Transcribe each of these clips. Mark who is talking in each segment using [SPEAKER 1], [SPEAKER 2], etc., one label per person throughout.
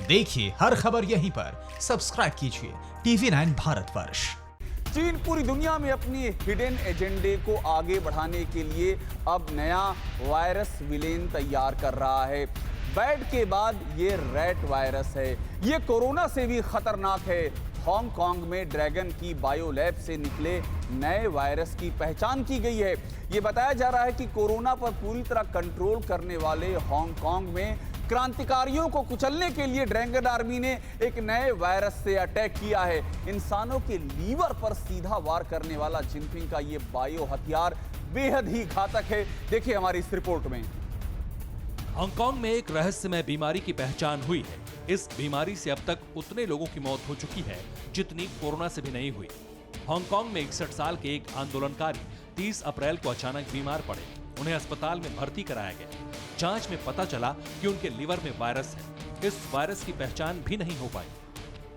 [SPEAKER 1] देखिए हर खबर यहीं पर, सब्सक्राइब कीजिए TV9 भारतवर्ष।
[SPEAKER 2] चीन पूरी दुनिया में अपनी हिडन एजेंडे को आगे बढ़ाने के लिए अब नया वायरस विलेन तैयार कर रहा है। बैड के बाद ये रैट वायरस है। ये कोरोना से भी खतरनाक है। हांगकांग में ड्रैगन की बायोलैब से निकले नए वायरस की पहचान की गई है। ये बताया जा रहा है कि कोरोना पर पूरी तरह कंट्रोल करने वाले हांगकांग में क्रांतिकारियों को कुचलने के लिए ड्रैगन आर्मी ने एक नए वायरस से अटैक किया है। इंसानों के लीवर पर सीधा वार करने वाला जिनपिंग का ये बायो हथियार बेहद ही घातक है। देखिए हमारी इस रिपोर्ट में।
[SPEAKER 3] हांगकांग में एक रहस्यमय बीमारी की पहचान हुई है। इस बीमारी से अब तक उतने लोगों की मौत हो चुकी है जितनी कोरोना से भी नहीं हुई। हांगकांग में 61 साल के एक आंदोलनकारी 30 अप्रैल को अचानक बीमार पड़े। उन्हें अस्पताल में भर्ती कराया गया। जांच में पता चला कि उनके लिवर में वायरस है। इस वायरस की पहचान भी नहीं हो पाई।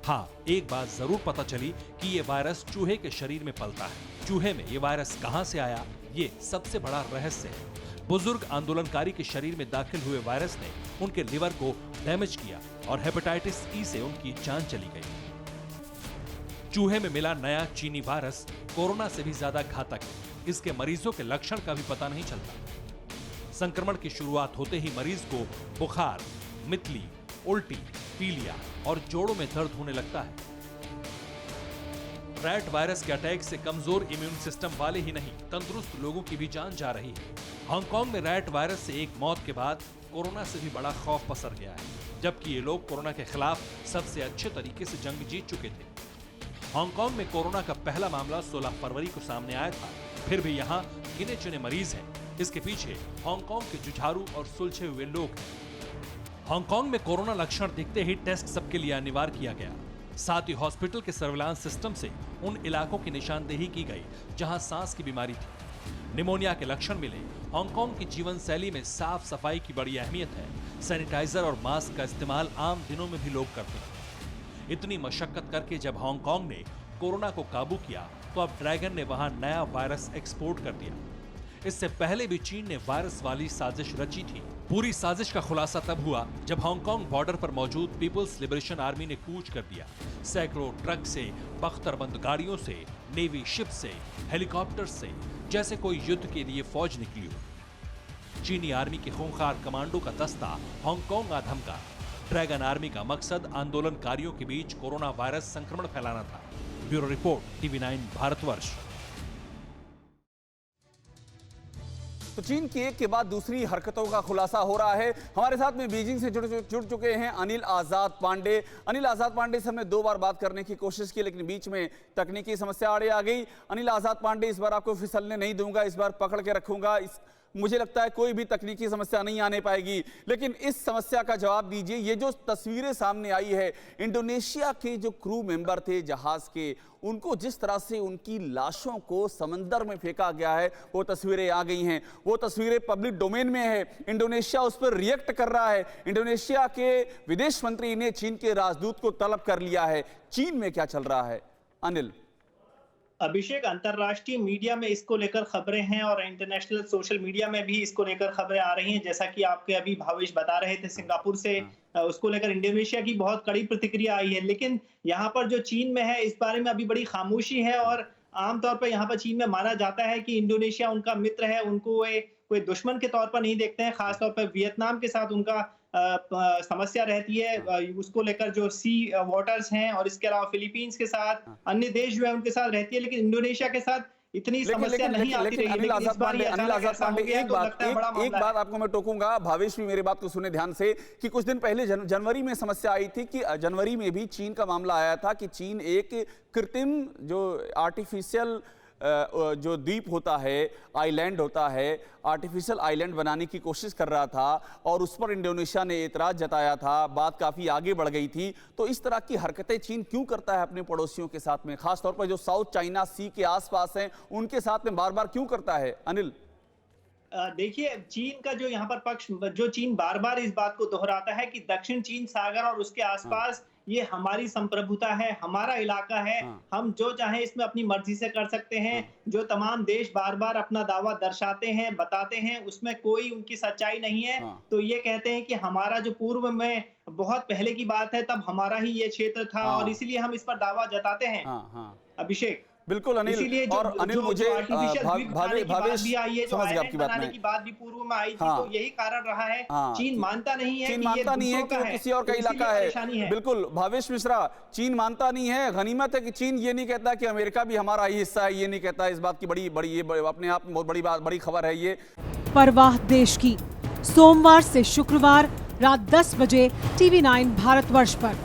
[SPEAKER 3] हाँ, एक बात जरूर पता चली कि ये वायरस चूहे के शरीर में पलता है। चूहे में ये वायरस कहां से आया, ये सबसे बड़ा रहस्य है। बुजुर्ग आंदोलनकारी के शरीर में दाखिल हुए वायरस ने उनके लिवर को डैमेज किया और हेपेटाइटिस ई से उनकी जान चली गई। चूहे में मिला नया चीनी वायरस कोरोना से भी ज्यादा घातक है। इसके मरीजों के लक्षण का भी पता नहीं चलता। संक्रमण की शुरुआत होते ही मरीज को बुखार, मितली, उल्टी, पीलिया और जोड़ों में दर्द होने लगता है। रैट वायरस के अटैक से कमजोर इम्यून सिस्टम वाले ही नहीं, तंदुरुस्त लोगों की भी जान जा रही है। हांगकांग में रैट वायरस से एक मौत के बाद कोरोना से भी बड़ा खौफ पसर गया है, जबकि ये लोग कोरोना के खिलाफ सबसे अच्छे तरीके से जंग जीत चुके थे। हांगकांग में कोरोना का पहला मामला 16 फरवरी को सामने आया था। फिर भी यहाँ गिने चुने मरीज हैं। इसके पीछे हांगकांग के जुझारू और सुलझे हुए लोग हैं। हांगकांग में कोरोना लक्षण दिखते ही टेस्ट सबके लिए अनिवार्य किया गया। साथ ही हॉस्पिटल के सर्विलांस सिस्टम से उन इलाकों की निशानदेही की गई जहां सांस की बीमारी थी। निमोनिया के लक्षण मिले। हांगकांग की जीवन शैली में साफ सफाई की बड़ी अहमियत है। सैनिटाइजर और मास्क का इस्तेमाल आम दिनों में भी लोग करते हैं। इतनी मशक्कत करके जब हांगकांग ने कोरोना को काबू किया तो अब ड्रैगन ने वहां नया वायरस एक्सपोर्ट कर दिया। इससे पहले भी चीन ने वायरस वाली साजिश रची थी। पूरी साजिश का खुलासा तब हुआ जब हांगकांग बॉर्डर पर मौजूद पीपल्स लिबरेशन आर्मी ने कूच कर दिया। सैकड़ों ट्रक से, बख्तरबंद गाड़ियों से, नेवी शिप से, हेलीकॉप्टर से, जैसे कोई युद्ध के लिए फौज निकली हो। चीनी आर्मी के खूंखार कमांडो का दस्ता हांगकांग आ धमका। ड्रैगन आर्मी का मकसद आंदोलनकारियों के बीच कोरोना वायरस संक्रमण फैलाना था। Bureau report TV9 Bharatvarsh.
[SPEAKER 2] तो चीन की एक के बाद दूसरी हरकतों का खुलासा हो रहा है। हमारे साथ में बीजिंग से जुड़ चुके हैं अनिल आजाद पांडे। अनिल आजाद पांडे से हमने 2 बार बात करने की कोशिश की, लेकिन बीच में तकनीकी समस्या आड़े आ गई। अनिल आजाद पांडे, इस बार आपको फिसलने नहीं दूंगा, इस बार पकड़ के रखूंगा। मुझे लगता है कोई भी तकनीकी समस्या नहीं आने पाएगी, लेकिन इस समस्या का जवाब दीजिए। ये जो तस्वीरें सामने आई है, इंडोनेशिया के जो क्रू मेंबर थे जहाज के, उनको जिस तरह से उनकी लाशों को समंदर में फेंका गया है, वो तस्वीरें आ गई हैं। वो तस्वीरें पब्लिक डोमेन में है। इंडोनेशिया उस पर रिएक्ट कर रहा है। इंडोनेशिया के विदेश मंत्री ने चीन के राजदूत को तलब कर लिया है। चीन में क्या चल रहा है अनिल?
[SPEAKER 4] अभिषेक, अंतरराष्ट्रीय मीडिया में इसको लेकर खबरें हैं और इंटरनेशनल सोशल मीडिया में भी इसको लेकर खबरें आ रही हैं। जैसा कि आपके अभी भावेश बता रहे थे, सिंगापुर से उसको लेकर इंडोनेशिया की बहुत कड़ी प्रतिक्रिया आई है। लेकिन यहाँ पर जो चीन में है, इस बारे में अभी बड़ी खामोशी है और आमतौर पर यहाँ पर चीन में माना जाता है कि इंडोनेशिया उनका मित्र है, उनको कोई दुश्मन के तौर पर नहीं देखते हैं। खासतौर पर वियतनाम के साथ उनका समस्या रहती है, उसको लेकर जो सी वाटर्स हैं, और इसके अलावा फिलीपींस के साथ अन्य देश जो है उनके साथ रहती है। लेकिन इंडोनेशिया के साथ इतनी समस्या नहीं आती रही।
[SPEAKER 2] अनिल आजाद पांडे, एक बात आपको मैं टोकूंगा, भावेश भी मेरी बात को सुने ध्यान से, कि कुछ दिन पहले जनवरी में समस्या आई थी कि जनवरी में भी चीन का मामला आया था कि चीन एक कृत्रिम जो आर्टिफिशियल जो द्वीप होता है, आइलैंड होता है, आर्टिफिशियल आइलैंड बनाने की कोशिश कर रहा था और उस पर इंडोनेशिया ने एतराज जताया था। बात काफी आगे बढ़ गई थी। तो इस तरह की हरकतें चीन क्यों करता है अपने पड़ोसियों के साथ में, खासतौर पर जो साउथ चाइना सी के आसपास हैं, उनके साथ में बार बार क्यों करता है अनिल?
[SPEAKER 4] देखिए, चीन का जो यहाँ पर पक्ष, जो चीन बार बार इस बात को दोहराता है कि दक्षिण चीन सागर और उसके आसपास ये हमारी संप्रभुता है, हमारा इलाका है, हम जो चाहे इसमें अपनी मर्जी से कर सकते हैं। जो तमाम देश बार बार अपना दावा दर्शाते हैं, बताते हैं, उसमें कोई उनकी सच्चाई नहीं है। तो ये कहते हैं कि हमारा जो पूर्व में बहुत पहले की बात है, तब हमारा ही ये क्षेत्र था और इसीलिए हम इस पर दावा जताते हैं। अभिषेक,
[SPEAKER 2] बिल्कुल अनिल,
[SPEAKER 4] इसीलिए
[SPEAKER 2] और अनिल मुझे
[SPEAKER 4] भावेश भी आई है, जो
[SPEAKER 2] समझ गया आपकी बात
[SPEAKER 4] बनाने
[SPEAKER 2] में।
[SPEAKER 4] की बात भी पूर्व में आई थी, तो यही कारण रहा है। चीन मानता नहीं है,
[SPEAKER 2] चीन मानता नहीं है कि वो किसी और का इलाका है। बिल्कुल भावेश मिश्रा, चीन मानता नहीं है। गनीमत है कि चीन ये नहीं कहता कि अमेरिका भी हमारा ही हिस्सा है, ये नहीं कहता। इस बात की बड़ी ये अपने आप में बहुत बड़ी बात, बड़ी खबर है ये।
[SPEAKER 5] परवाह देश की, सोमवार से शुक्रवार रात 10 बजे TV9 भारतवर्ष पर।